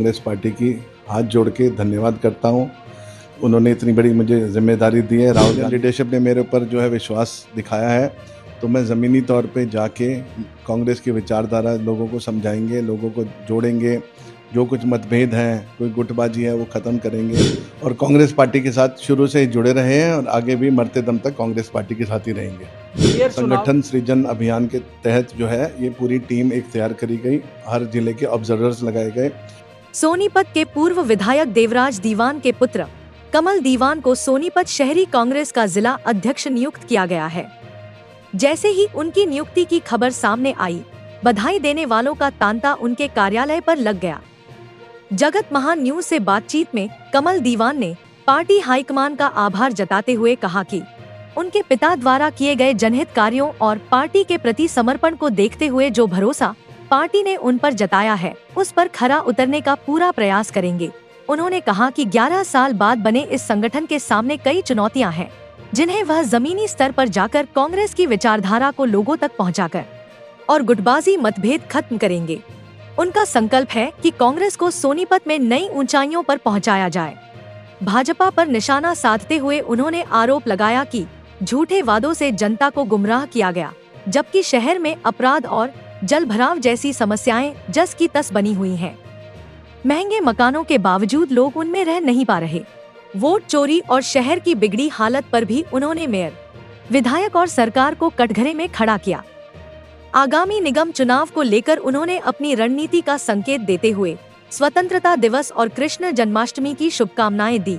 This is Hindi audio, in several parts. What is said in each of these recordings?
कांग्रेस पार्टी की हाथ जोड़ के धन्यवाद करता हूँ। उन्होंने इतनी बड़ी मुझे जिम्मेदारी दी है। राहुल गांधी लीडरशिप ने मेरे ऊपर जो है विश्वास दिखाया है, तो मैं ज़मीनी तौर पे जाके कांग्रेस की विचारधारा लोगों को समझाएंगे, लोगों को जोड़ेंगे, जो कुछ मतभेद हैं, कोई गुटबाजी है वो ख़त्म करेंगे और कांग्रेस पार्टी के साथ शुरू से ही जुड़े रहे हैं और आगे भी मरते दम तक कांग्रेस पार्टी के साथ ही रहेंगे। संगठन सृजन अभियान के तहत जो है ये पूरी टीम एक तैयार करी गई, हर जिले के ऑब्जर्वर्स लगाए गए। सोनीपत के पूर्व विधायक देवराज दीवान के पुत्र कमल दीवान को सोनीपत शहरी कांग्रेस का जिला अध्यक्ष नियुक्त किया गया है। जैसे ही उनकी नियुक्ति की खबर सामने आई, बधाई देने वालों का तांता उनके कार्यालय पर लग गया। जगत महान न्यूज से बातचीत में कमल दीवान ने पार्टी हाईकमान का आभार जताते हुए कहा कि उनके पिता द्वारा किए गए जनहित कार्यों और पार्टी के प्रति समर्पण को देखते हुए जो भरोसा पार्टी ने उन पर जताया है, उस पर खरा उतरने का पूरा प्रयास करेंगे। उन्होंने कहा कि 11 साल बाद बने इस संगठन के सामने कई चुनौतियां हैं, जिन्हें वह जमीनी स्तर पर जाकर कांग्रेस की विचारधारा को लोगों तक पहुंचाकर और गुटबाजी मतभेद खत्म करेंगे। उनका संकल्प है कि कांग्रेस को सोनीपत में नई ऊंचाइयों पर पहुंचाया जाए। भाजपा पर निशाना साधते हुए उन्होंने आरोप लगाया कि झूठे वादों से जनता को गुमराह किया गया, जबकि शहर में अपराध और जलभराव जैसी समस्याएं जस की तस बनी हुई हैं। महंगे मकानों के बावजूद लोग उनमें रह नहीं पा रहे। वोट चोरी और शहर की बिगड़ी हालत पर भी उन्होंने मेयर, विधायक और सरकार को कटघरे में खड़ा किया। आगामी निगम चुनाव को लेकर उन्होंने अपनी रणनीति का संकेत देते हुए स्वतंत्रता दिवस और कृष्ण जन्माष्टमी की शुभकामनाएं दी।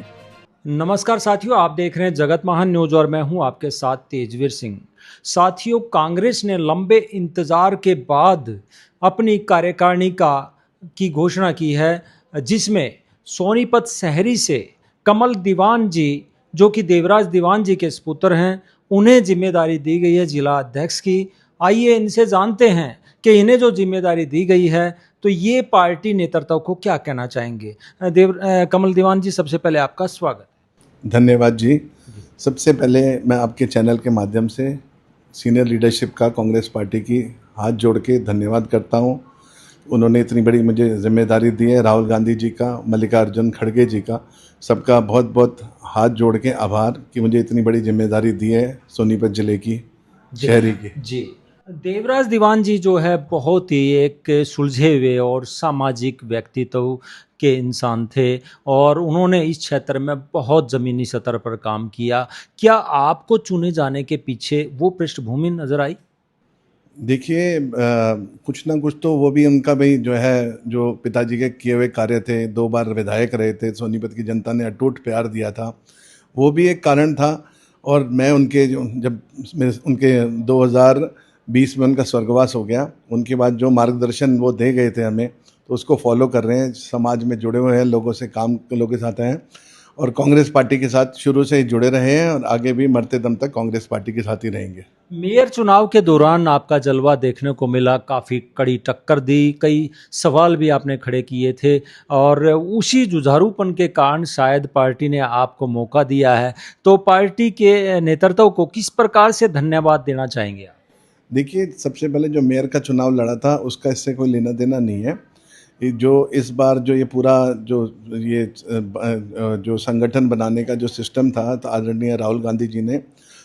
नमस्कार साथियों, आप देख रहे हैं जगत महान न्यूज और मैं हूं आपके साथ तेजवीर सिंह। साथियों, कांग्रेस ने लंबे इंतजार के बाद अपनी कार्यकारिणी की घोषणा की है, जिसमें सोनीपत शहरी से कमल दीवान जी, जो कि देवराज दीवान जी के सुपुत्र हैं, उन्हें जिम्मेदारी दी गई है जिला अध्यक्ष की। आइए इनसे जानते हैं कि इन्हें जो जिम्मेदारी दी गई है तो ये पार्टी नेतृत्व को क्या कहना चाहेंगे। कमल दीवान जी, सबसे पहले आपका स्वागत। धन्यवाद जी। सबसे पहले मैं आपके चैनल के माध्यम से सीनियर लीडरशिप का कांग्रेस पार्टी की हाथ जोड़ के धन्यवाद करता हूं। उन्होंने इतनी बड़ी मुझे जिम्मेदारी दी है। राहुल गांधी जी का, मल्लिकार्जुन खड़गे जी का, सबका बहुत बहुत हाथ जोड़ के आभार कि मुझे इतनी बड़ी जिम्मेदारी दी है सोनीपत जिले की शहरी की। जी, देवराज दीवान जी जो है बहुत ही एक सुलझे हुए और सामाजिक व्यक्तित्व के इंसान थे और उन्होंने इस क्षेत्र में बहुत ज़मीनी सतह पर काम किया। क्या आपको चुने जाने के पीछे वो पृष्ठभूमि नजर आई? देखिए, कुछ ना कुछ तो वो भी उनका भाई जो है, जो पिताजी के किए हुए कार्य थे, 2 बार विधायक रहे थे, सोनीपत की जनता ने अटूट प्यार दिया था, वो भी एक कारण था। और मैं उनके जब उनके 2020 में उनका स्वर्गवास हो गया, उनके बाद जो मार्गदर्शन वो दे गए थे हमें, तो उसको फॉलो कर रहे हैं। समाज में जुड़े हुए हैं, लोगों के साथ हैं और कांग्रेस पार्टी के साथ शुरू से ही जुड़े रहे हैं और आगे भी मरते दम तक कांग्रेस पार्टी के साथ ही रहेंगे। मेयर चुनाव के दौरान आपका जलवा देखने को मिला, काफ़ी कड़ी टक्कर दी, कई सवाल भी आपने खड़े किए थे और उसी जुझारूपन के कारण शायद पार्टी ने आपको मौका दिया है। तो पार्टी के नेतृत्व को किस प्रकार से धन्यवाद देना चाहेंगे आप? देखिए, सबसे पहले जो मेयर का चुनाव लड़ा था उसका इससे कोई लेना देना नहीं है। जो इस बार जो ये पूरा जो संगठन बनाने का जो सिस्टम था, तो आदरणीय राहुल गांधी जी ने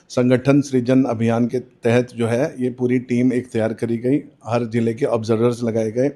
संगठन सृजन अभियान के तहत जो है ये पूरी टीम एक तैयार करी गई, हर जिले के ऑब्जर्वर्स लगाए गए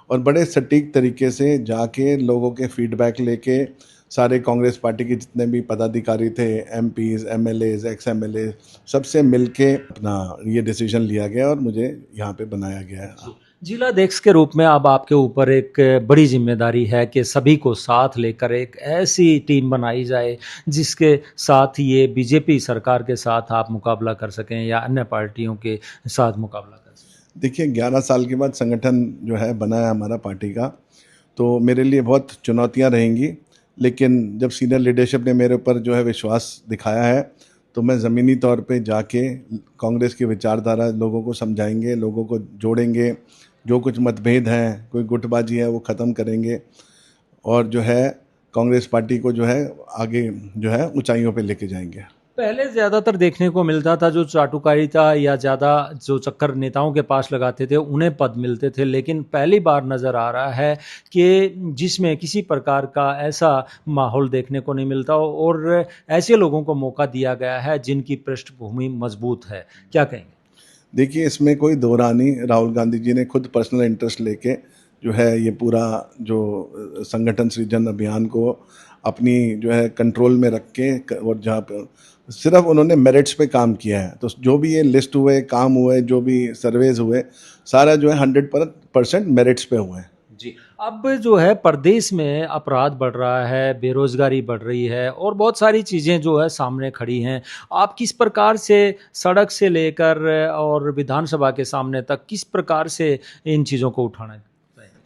और बड़े सटीक तरीके से जाके लोगों के फीडबैक लेके सारे कांग्रेस पार्टी के जितने भी पदाधिकारी थे, एमपीज, एमएलएज, एक्स एमएलए, सबसे मिलके अपना ये डिसीजन लिया गया और मुझे यहाँ पे बनाया गया है। जिला अध्यक्ष के रूप में अब आपके ऊपर एक बड़ी जिम्मेदारी है कि सभी को साथ लेकर एक ऐसी टीम बनाई जाए जिसके साथ ये बीजेपी सरकार के साथ आप मुकाबला कर सकें या अन्य पार्टियों के साथ मुकाबला कर सकें। देखिए, 11 साल के बाद संगठन जो है बना है हमारा पार्टी का, तो मेरे लिए बहुत चुनौतियाँ रहेंगी, लेकिन जब सीनियर लीडरशिप ने मेरे ऊपर जो है विश्वास दिखाया है, तो मैं ज़मीनी तौर पे जाके कांग्रेस की विचारधारा लोगों को समझाएंगे, लोगों को जोड़ेंगे, जो कुछ मतभेद हैं, कोई गुटबाजी है वो ख़त्म करेंगे और जो है कांग्रेस पार्टी को जो है आगे जो है ऊंचाइयों पे लेके जाएंगे। पहले ज़्यादातर देखने को मिलता था जो चाटुकारिता या ज़्यादा जो चक्कर नेताओं के पास लगाते थे उन्हें पद मिलते थे, लेकिन पहली बार नज़र आ रहा है कि जिसमें किसी प्रकार का ऐसा माहौल देखने को नहीं मिलता और ऐसे लोगों को मौका दिया गया है जिनकी पृष्ठभूमि मजबूत है। क्या कहेंगे? देखिए, इसमें कोई दो राय नहीं। राहुल गांधी जी ने खुद पर्सनल इंटरेस्ट लेके जो है ये पूरा जो संगठन सृजन अभियान को अपनी जो है कंट्रोल में रख के और जहाँ पर सिर्फ उन्होंने मेरिट्स पे काम किया है। तो जो भी ये लिस्ट हुए, काम हुए, जो भी सर्वेज हुए, सारा जो है 100% मेरिट्स पे हुए हैं। जी, अब जो है प्रदेश में अपराध बढ़ रहा है, बेरोज़गारी बढ़ रही है और बहुत सारी चीज़ें जो है सामने खड़ी हैं। आप किस प्रकार से सड़क से लेकर और विधानसभा के सामने तक किस प्रकार से इन चीज़ों को उठाना है?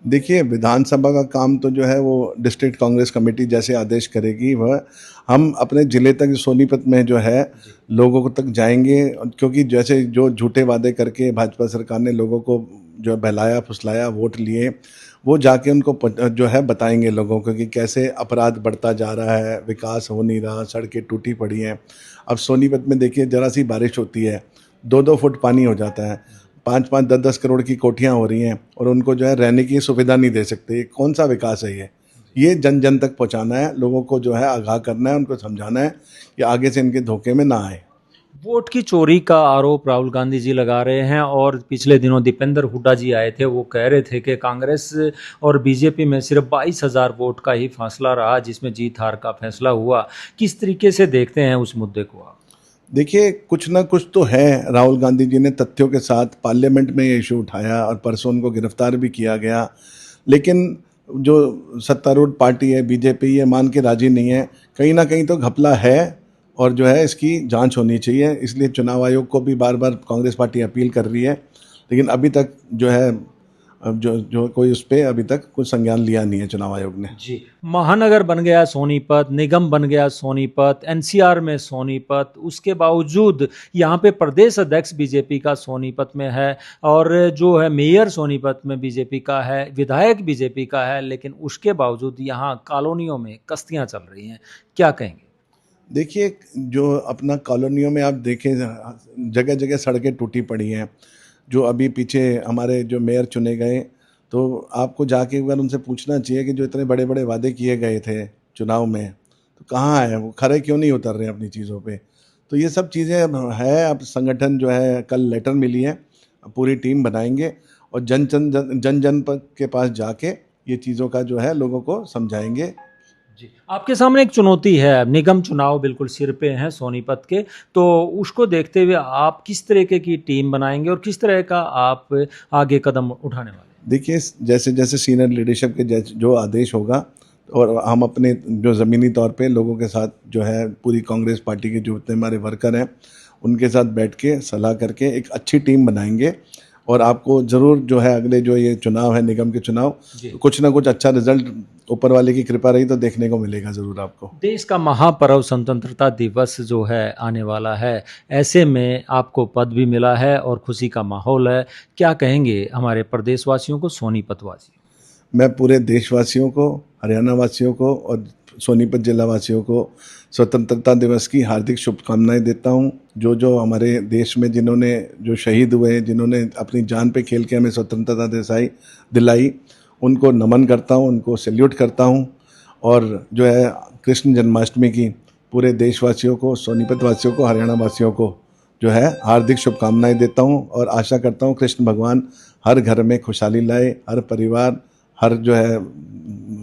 देखिए, विधानसभा का काम तो जो है वो डिस्ट्रिक्ट कांग्रेस कमेटी जैसे आदेश करेगी, वह हम अपने ज़िले तक सोनीपत में जो है लोगों तक जाएंगे, क्योंकि जैसे जो झूठे वादे करके भाजपा सरकार ने लोगों को जो बहलाया फुसलाया, वोट लिए, वो जाके उनको जो है बताएंगे लोगों को कि कैसे अपराध बढ़ता जा रहा है, विकास हो नहीं रहा, सड़कें टूटी पड़ी हैं। अब सोनीपत में देखिए, ज़रा सी बारिश होती है, 2-2 फुट पानी हो जाता है, 5-5, 10-10 करोड़ की कोठियाँ हो रही हैं और उनको जो है रहने की सुविधा नहीं दे सकते। ये कौन सा विकास है ये जन जन तक पहुंचाना है, लोगों को जो है आगाह करना है, उनको समझाना है कि आगे से इनके धोखे में ना आए। वोट की चोरी का आरोप राहुल गांधी जी लगा रहे हैं और पिछले दिनों दीपेंद्र हुड्डा जी आए थे, वो कह रहे थे कि कांग्रेस और बीजेपी में सिर्फ 22,000 वोट का ही फासला रहा जिसमें जीत हार का फैसला हुआ। किस तरीके से देखते हैं उस मुद्दे को आप? देखिए, कुछ ना कुछ तो है। राहुल गांधी जी ने तथ्यों के साथ पार्लियामेंट में ये इशू उठाया और परसों उनको गिरफ्तार भी किया गया, लेकिन जो सत्तारूढ़ पार्टी है बीजेपी, ये मान के राजी नहीं है। कहीं ना कहीं तो घपला है और जो है इसकी जांच होनी चाहिए। इसलिए चुनाव आयोग को भी बार बार कांग्रेस पार्टी अपील कर रही है, लेकिन अभी तक जो है जो कोई उस पर अभी तक कुछ संज्ञान लिया नहीं है चुनाव आयोग ने। जी, महानगर बन गया सोनीपत, निगम बन गया सोनीपत, एनसीआर में सोनीपत, उसके बावजूद यहाँ पे प्रदेश अध्यक्ष बीजेपी का सोनीपत में है और जो है मेयर सोनीपत में बीजेपी का है, विधायक बीजेपी का है, लेकिन उसके बावजूद यहाँ कॉलोनियों में कस्तियाँ चल रही हैं। क्या कहेंगे? देखिए, जो अपना कॉलोनियों में आप देखें, जगह जगह सड़कें टूटी पड़ी हैं। जो अभी पीछे हमारे जो मेयर चुने गए, तो आपको जाके एक बार उनसे पूछना चाहिए कि जो इतने बड़े बड़े वादे किए गए थे चुनाव में, तो कहाँ है वो, खरे क्यों नहीं उतर रहे हैं अपनी चीज़ों पे। तो ये सब चीज़ें है। अब संगठन जो है, कल लेटर मिली है, अब पूरी टीम बनाएंगे और जन जन के पास जाके ये चीज़ों का जो है लोगों को समझाएंगे। जी, आपके सामने एक चुनौती है, निगम चुनाव बिल्कुल सिर पे हैं सोनीपत के, तो उसको देखते हुए आप किस तरीके की टीम बनाएंगे और किस तरह का आप आगे कदम उठाने वाले हैं? देखिए, जैसे जैसे सीनियर लीडरशिप के जो आदेश होगा, और हम अपने जो ज़मीनी तौर पे लोगों के साथ जो है पूरी कांग्रेस पार्टी के जो जितने हमारे वर्कर हैं उनके साथ बैठ के सलाह करके एक अच्छी टीम बनाएंगे और आपको ज़रूर जो है अगले जो ये चुनाव है, निगम के चुनाव, तो कुछ ना कुछ अच्छा रिजल्ट ऊपर वाले की कृपा रही तो देखने को मिलेगा ज़रूर आपको। देश का महापर्व स्वतंत्रता दिवस जो है आने वाला है, ऐसे में आपको पद भी मिला है और खुशी का माहौल है। क्या कहेंगे हमारे प्रदेशवासियों को, सोनीपत वासियों? मैं पूरे देशवासियों को, हरियाणा वासियों को और सोनीपत जिला वासियों को स्वतंत्रता दिवस की हार्दिक शुभकामनाएं देता हूं। जो जो हमारे देश में जिन्होंने जो शहीद हुए, जिन्होंने अपनी जान पे खेल के हमें स्वतंत्रता दिलाई, उनको नमन करता हूं, उनको सैल्यूट करता हूं। और जो है कृष्ण जन्माष्टमी की पूरे देशवासियों को, सोनीपत वासियों को, हरियाणा वासियों को जो है हार्दिक शुभकामनाएं देता हूं और आशा करता हूं कृष्ण भगवान हर घर में खुशहाली लाए, हर परिवार, हर जो है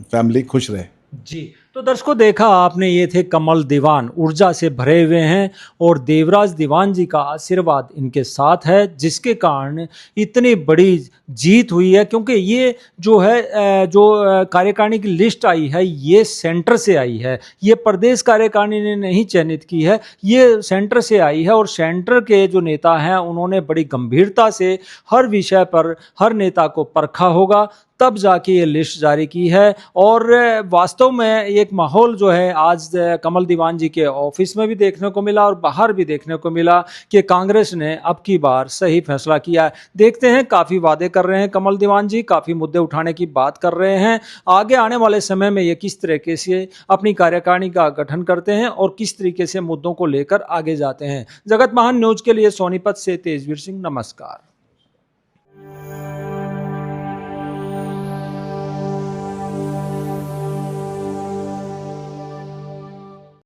फैमिली खुश रहे। जी, तो दर्शकों, देखा आपने, ये थे कमल दीवान, ऊर्जा से भरे हुए हैं और देवराज दीवान जी का आशीर्वाद इनके साथ है, जिसके कारण इतनी बड़ी जीत हुई है। क्योंकि ये जो है जो कार्यकारिणी की लिस्ट आई है, ये सेंटर से आई है, ये प्रदेश कार्यकारिणी ने नहीं चयनित की है, ये सेंटर से आई है और सेंटर के जो नेता हैं उन्होंने बड़ी गंभीरता से हर विषय पर हर नेता को परखा होगा, तब जाके ये लिस्ट जारी की है। और वास्तव में एक माहौल जो है आज कमल दीवान जी के ऑफिस में भी देखने को मिला और बाहर भी देखने को मिला कि कांग्रेस ने अब की बार सही फैसला किया है। देखते हैं, काफ़ी वादे कर रहे हैं कमल दीवान जी, काफ़ी मुद्दे उठाने की बात कर रहे हैं। आगे आने वाले समय में ये किस तरीके से अपनी कार्यकारिणी का गठन करते हैं और किस तरीके से मुद्दों को लेकर आगे जाते हैं। जगत महान न्यूज के लिए सोनीपत से तेजवीर सिंह, नमस्कार।